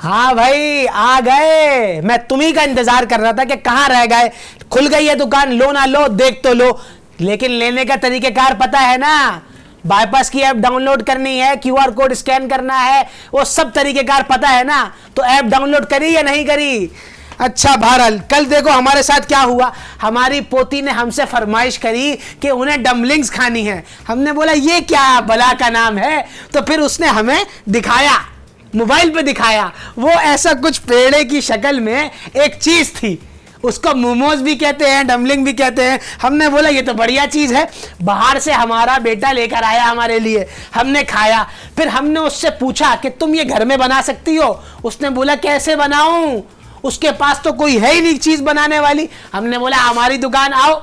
हाँ भाई आ गए। मैं तुम्ही का इंतजार कर रहा था कि कहाँ रह गए। खुल गई है दुकान, लो ना लो देख तो लो, लेकिन लेने का तरीकेकार पता है ना। बाईपास की ऐप डाउनलोड करनी है, क्यूआर कोड स्कैन करना है, वो सब तरीकेकार पता है ना। तो ऐप डाउनलोड करी या नहीं करी? अच्छा बहरहाल कल देखो हमारे साथ क्या हुआ। हमारी पोती ने हमसे फरमाइश करी कि उन्हें डम्बलिंग्स खानी है। हमने बोला ये क्या बला का नाम है, तो फिर उसने हमें दिखाया, मोबाइल पे दिखाया। वो ऐसा कुछ पेड़े की शक्ल में एक चीज थी, उसको मोमोज भी कहते हैं, डम्बलिंग भी कहते हैं। हमने बोला ये तो बढ़िया चीज है। बाहर से हमारा बेटा लेकर आया हमारे लिए, हमने खाया। फिर हमने उससे पूछा कि तुम ये घर में बना सकती हो? उसने बोला कैसे बनाऊं, उसके पास तो कोई है ही नहीं चीज बनाने वाली। हमने बोला हमारी दुकान आओ,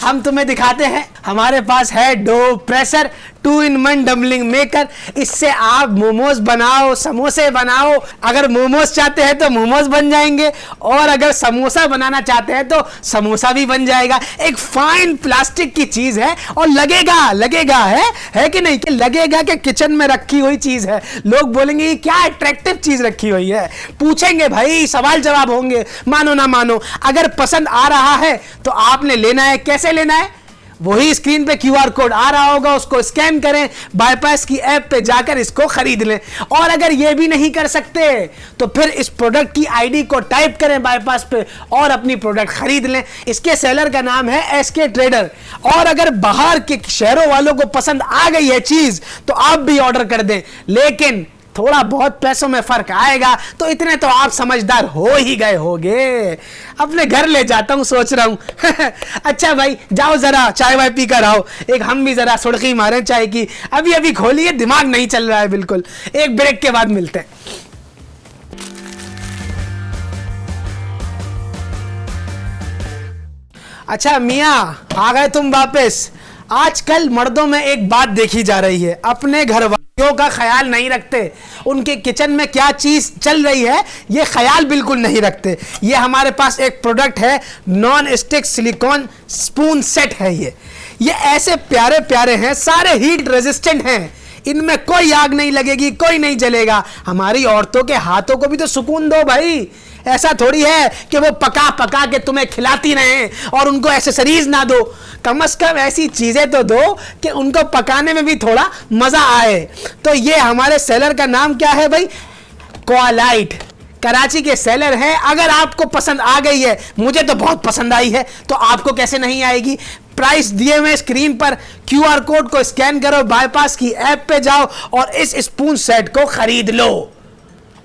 हम तुम्हें दिखाते हैं। हमारे पास है डो प्रेसर 2-in-1 डम्बलिंग मेकर। इससे आप मोमोज बनाओ, समोसे बनाओ। अगर मोमोज चाहते हैं तो मोमोज बन जाएंगे, और अगर समोसा बनाना चाहते हैं तो समोसा भी बन जाएगा। एक फाइन प्लास्टिक की चीज है, और लगेगा है कि नहीं, कि लगेगा कि किचन में रखी हुई चीज है। लोग बोलेंगे ये क्या अट्रैक्टिव चीज रखी हुई है, पूछेंगे भाई, सवाल जवाब होंगे, मानो ना मानो। अगर पसंद आ रहा है तो आपने लेना है। कैसे लेना है? वही स्क्रीन पे क्यूआर कोड आ रहा होगा, उसको स्कैन करें, बाईपास की ऐप पे जाकर इसको खरीद लें। और अगर ये भी नहीं कर सकते तो फिर इस प्रोडक्ट की आईडी को टाइप करें बाईपास पे और अपनी प्रोडक्ट खरीद लें। इसके सेलर का नाम है एसके ट्रेडर। और अगर बाहर के शहरों वालों को पसंद आ गई है चीज तो आप भी ऑर्डर कर दें, लेकिन थोड़ा बहुत पैसों में फर्क आएगा। तो इतने तो आप समझदार हो ही गए होगे। अपने घर ले जाता हूं सोच रहा हूं। अच्छा भाई जाओ जरा चाय वाय पी कर आओ, एक हम भी जरा सुर्खी मारें चाय की। अभी अभी खोली है, दिमाग नहीं चल रहा है बिल्कुल। एक ब्रेक के बाद मिलते हैं। अच्छा मियाँ आ गए तुम वापस। आजकल मर्दों में एक बात देखी जा रही है, अपने घर वालों का ख्याल नहीं रखते। उनके किचन में क्या चीज चल रही है ये ख्याल बिल्कुल नहीं रखते। ये हमारे पास एक प्रोडक्ट है, non stick silicon spoon set है। ये ऐसे प्यारे प्यारे हैं, सारे हीट रेजिस्टेंट हैं। इनमें कोई आग नहीं लगेगी, कोई नहीं जलेगा। हमारी औरतों के हाथों को भी तो सुकून दो भाई। ऐसा थोड़ी है कि वो पका पका के तुम्हें खिलाती रहें और उनको एक्सेसरीज ना दो। कम से कम ऐसी चीजें तो दो कि उनको पकाने में भी थोड़ा मजा आए। तो ये हमारे सेलर का नाम क्या है भाई? क्वालाइट। कराची के सेलर हैं। अगर आपको पसंद आ गई है, मुझे तो बहुत पसंद आई है, तो आपको कैसे नहीं आएगी? प्राइस दिए हुए स्क्रीन पर, क्यूआर कोड को स्कैन करो, बाईपास की ऐप पे जाओ और इस स्पून सेट को खरीद लो।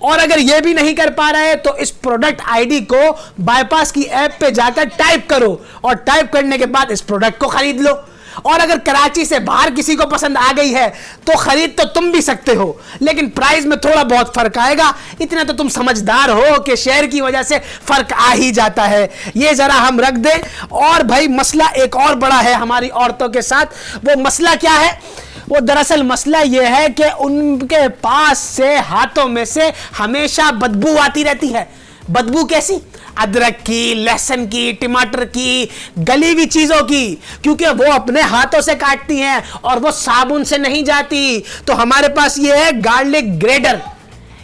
और अगर यह भी नहीं कर पा रहे हैं तो इस प्रोडक्ट आईडी को बाईपास की ऐप पे जाकर टाइप करो, और टाइप करने के बाद इस प्रोडक्ट को खरीद लो। और अगर कराची से बाहर किसी को पसंद आ गई है तो खरीद तो तुम भी सकते हो, लेकिन प्राइस में थोड़ा बहुत फर्क आएगा। इतना तो तुम समझदार हो कि शहर की वजह से फर्क आ ही जाता है। ये जरा हम रख दें। और भाई मसला एक और बड़ा है हमारी औरतों के साथ। वो मसला क्या है? वो दरअसल मसला यह है कि उनके पास से, हाथों में से हमेशा बदबू आती रहती है। बदबू कैसी? अदरक की, लहसुन की, टमाटर की, गली हुई चीजों की, क्योंकि वो अपने हाथों से काटती हैं और वो साबुन से नहीं जाती। तो हमारे पास ये है गार्लिक ग्रेडर।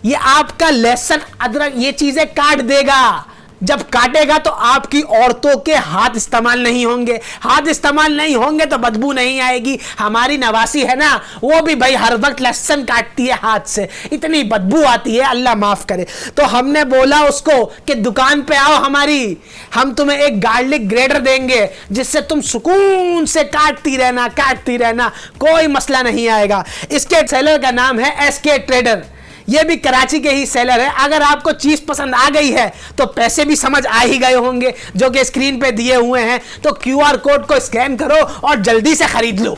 ये आपका लहसुन, अदरक, ये चीजें काट देगा। जब काटेगा तो आपकी औरतों के हाथ इस्तेमाल नहीं होंगे। हाथ इस्तेमाल नहीं होंगे तो बदबू नहीं आएगी। हमारी नवासी है ना, वो भी भाई हर वक्त लहसुन काटती है हाथ से, इतनी बदबू आती है, अल्लाह माफ करे। तो हमने बोला उसको कि दुकान पे आओ हमारी, हम तुम्हें एक गार्लिक ग्रेडर देंगे जिससे तुम सुकून से काटती रहना, कोई मसला नहीं आएगा। इसके सेलर का नाम है एसके ट्रेडर। ये भी कराची के ही सेलर है। अगर आपको चीज पसंद आ गई है तो पैसे भी समझ आ ही गए होंगे जो कि स्क्रीन पे दिए हुए हैं। तो क्यूआर कोड को स्कैन करो और जल्दी से खरीद लो।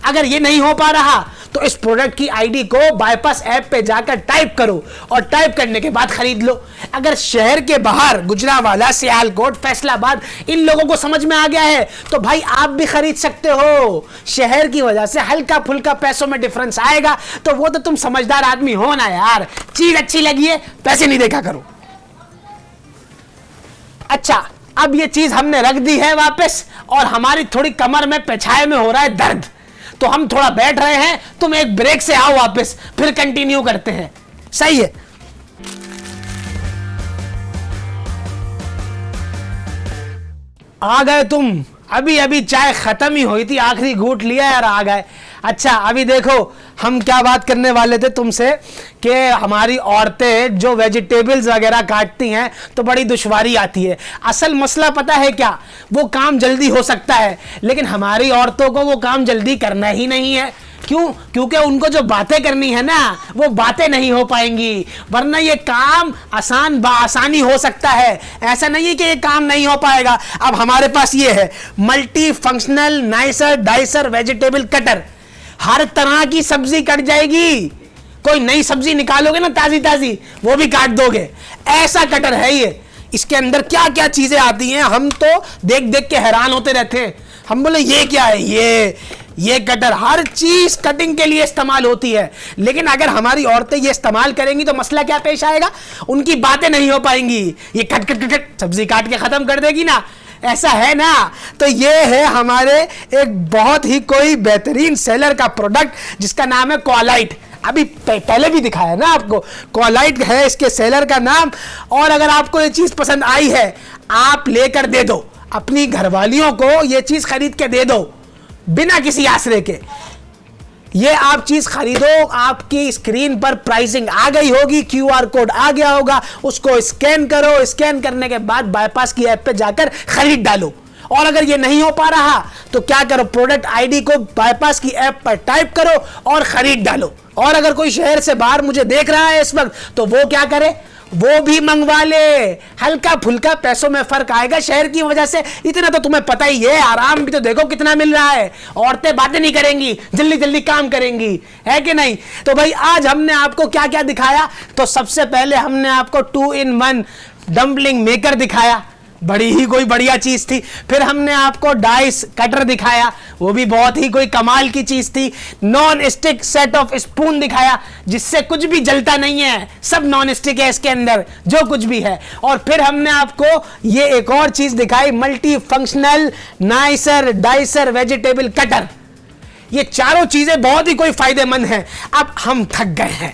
अगर ये नहीं हो पा रहा तो इस प्रोडक्ट की आईडी को बाईपास ऐप पे जाकर टाइप करो, और टाइप करने के बाद खरीद लो। अगर शहर के बाहर गुजरावाला, सियालकोट, फैसलाबाद इन लोगों को समझ में आ गया है तो भाई आप भी खरीद सकते हो। शहर की वजह से हल्का फुल्का पैसों में डिफरेंस आएगा, तो वो तो तुम समझदार आदमी हो ना यार। चीज अच्छी लगी है, पैसे नहीं देखा करो। अच्छा, अब ये चीज हमने रख दी है वापस, और हमारी थोड़ी कमर में, पेछाए में हो रहा है दर्द, तो हम थोड़ा बैठ रहे हैं। तुम एक ब्रेक से आओ वापस, फिर कंटिन्यू करते हैं। सही है। आ गए तुम, अभी अभी चाय खत्म ही हुई थी, आखिरी घूंट लिया यार आ गए। अच्छा अभी देखो हम क्या बात करने वाले थे तुमसे कि हमारी औरतें जो वेजिटेबल्स वगैरह काटती हैं तो बड़ी दुश्वारी आती है। असल मसला पता है क्या, वो काम जल्दी हो सकता है लेकिन हमारी औरतों को वो काम जल्दी करना ही नहीं है। क्यों? क्योंकि उनको जो बातें करनी है ना वो बातें नहीं हो पाएंगी, वरना ये काम आसान बासानी हो सकता है। ऐसा नहीं है कि ये काम नहीं हो पाएगा। अब हमारे पास ये है multi functional nicer dicer vegetable cutter, हर तरह की सब्जी कट जाएगी। कोई नई सब्जी निकालोगे ना ताजी ताजी वो भी काट दोगे, ऐसा कटर है ये। इसके अंदर क्या क्या चीजें आती हैं हम तो देख देख के हैरान होते रहते हैं। हम बोले ये क्या है, ये कटर हर चीज कटिंग के लिए इस्तेमाल होती है। लेकिन अगर हमारी औरतें ये इस्तेमाल करेंगी तो मसला क्या पेश आएगा, उनकी बातें नहीं हो पाएंगी। ये कट कट कट सब्जी काट के खत्म कर देगी ना, ऐसा है ना। तो ये है हमारे एक बहुत ही कोई बेहतरीन सेलर का प्रोडक्ट जिसका नाम है क्वालाइट। अभी पहले भी दिखाया ना आपको, क्वालाइट है इसके सेलर का नाम। और अगर आपको ये चीज पसंद आई है आप लेकर दे दो, अपनी घरवालियों को ये चीज खरीद के दे दो बिना किसी आसरे के। ये आप चीज खरीदो, आपकी स्क्रीन पर प्राइसिंग आ गई होगी, क्यूआर कोड आ गया होगा, उसको स्कैन करो, स्कैन करने के बाद बाईपास की ऐप पे जाकर खरीद डालो। और अगर ये नहीं हो पा रहा तो क्या करो, प्रोडक्ट आईडी को बाईपास की ऐप पर टाइप करो और खरीद डालो। और अगर कोई शहर से बाहर मुझे देख रहा है इस वक्त तो वो क्या करे, वो भी मंगवा ले। हल्का फुल्का पैसों में फर्क आएगा शहर की वजह से, इतना तो तुम्हें पता ही है। आराम भी तो देखो कितना मिल रहा है, औरतें बातें नहीं करेंगी, जल्दी जल्दी काम करेंगी, है कि नहीं। तो भाई आज हमने आपको क्या क्या दिखाया, तो सबसे पहले हमने आपको 2-in-1 डम्पलिंग मेकर दिखाया, बड़ी ही कोई बढ़िया चीज थी। फिर हमने आपको डाइस कटर दिखाया, वो भी बहुत ही कोई कमाल की चीज थी। Non stick set of spoon दिखाया जिससे कुछ भी जलता नहीं है, सब नॉन स्टिक है इसके अंदर जो कुछ भी है। और फिर हमने आपको ये एक और चीज दिखाई, multi functional nicer dicer vegetable cutter. ये चारों चीजें बहुत ही कोई फायदेमंद हैं। अब हम थक गए हैं,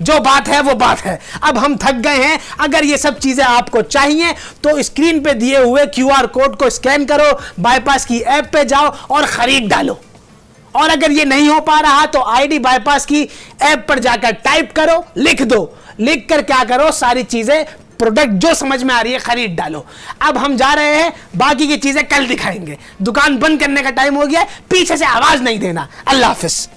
जो बात है वो बात है, अब हम थक गए हैं। अगर ये सब चीजें आपको चाहिए तो स्क्रीन पे दिए हुए क्यूआर कोड को स्कैन करो, बाईपास की ऐप पे जाओ और खरीद डालो। और अगर ये नहीं हो पा रहा तो आईडी बाईपास की ऐप पर जाकर टाइप करो, लिख दो, लिख कर क्या करो, सारी चीजें प्रोडक्ट जो समझ में आ रही है खरीद डालो। अब हम जा रहे हैं, बाकी की चीजें कल दिखाएंगे। दुकान बंद करने का टाइम हो गया है, पीछे से आवाज नहीं देना। अल्लाह हाफिज।